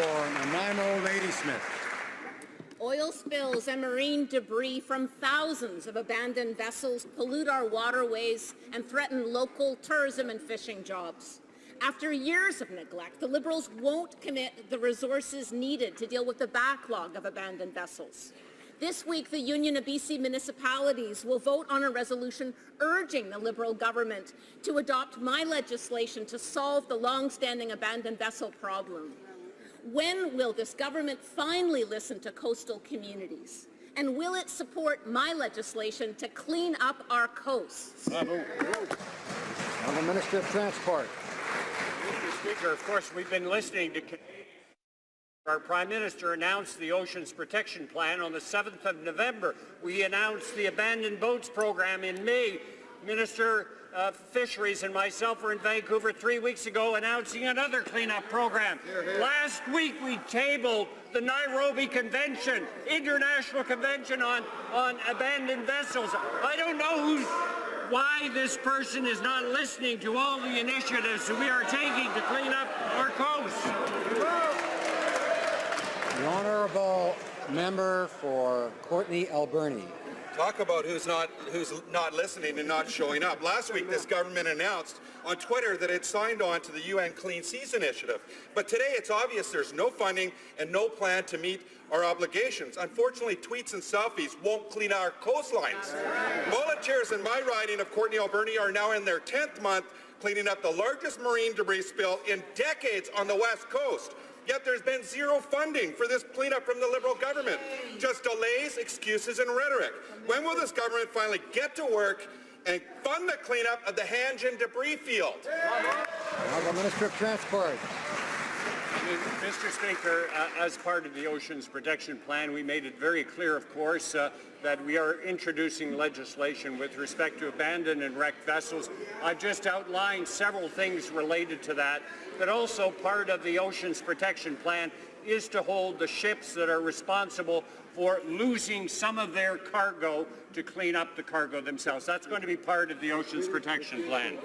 for Nanaimo Ladysmith. Oil spills and marine debris from thousands of abandoned vessels pollute our waterways and threaten local tourism and fishing jobs. After years of neglect, the Liberals won't commit the resources needed to deal with the backlog of abandoned vessels. This week, the Union of BC Municipalities will vote on a resolution urging the Liberal government to adopt my legislation to solve the long-standing abandoned vessel problem. When will this government finally listen to coastal communities? And will it support my legislation to clean up our coasts? Honourable Minister of Transport. Mr. Speaker, of course, we've been listening to our Prime Minister announced the Oceans Protection Plan on the 7th of November. We announced the Abandoned Boats Program in May. Minister of Fisheries and myself were in Vancouver 3 weeks ago announcing another cleanup program. Last week we tabled the Nairobi Convention, International Convention on Abandoned Vessels. I don't know why this person is not listening to all the initiatives we are taking to clean up our coast. The Honourable Member for Courtenay Alberni. Talk about who's not listening and not showing up. Last week, this government announced on Twitter that it signed on to the UN Clean Seas Initiative. But today, it's obvious there's no funding and no plan to meet our obligations. Unfortunately, tweets and selfies won't clean our coastlines. Volunteers in my riding of Courtenay Alberni are now in their 10th month cleaning up the largest marine debris spill in decades on the West Coast. Yet there's been zero funding for this cleanup from the Liberal government. Just delays, excuses, and rhetoric. When will this government finally get to work and fund the cleanup of the Hanjin debris field? Honourable Minister of Transport. Mr. Speaker, as part of the Oceans Protection Plan, we made it very clear, of course, that we are introducing legislation with respect to abandoned and wrecked vessels. I've just outlined several things related to that, but also part of the Oceans Protection Plan is to hold the ships that are responsible for losing some of their cargo to clean up the cargo themselves. That's going to be part of the Oceans Protection Plan.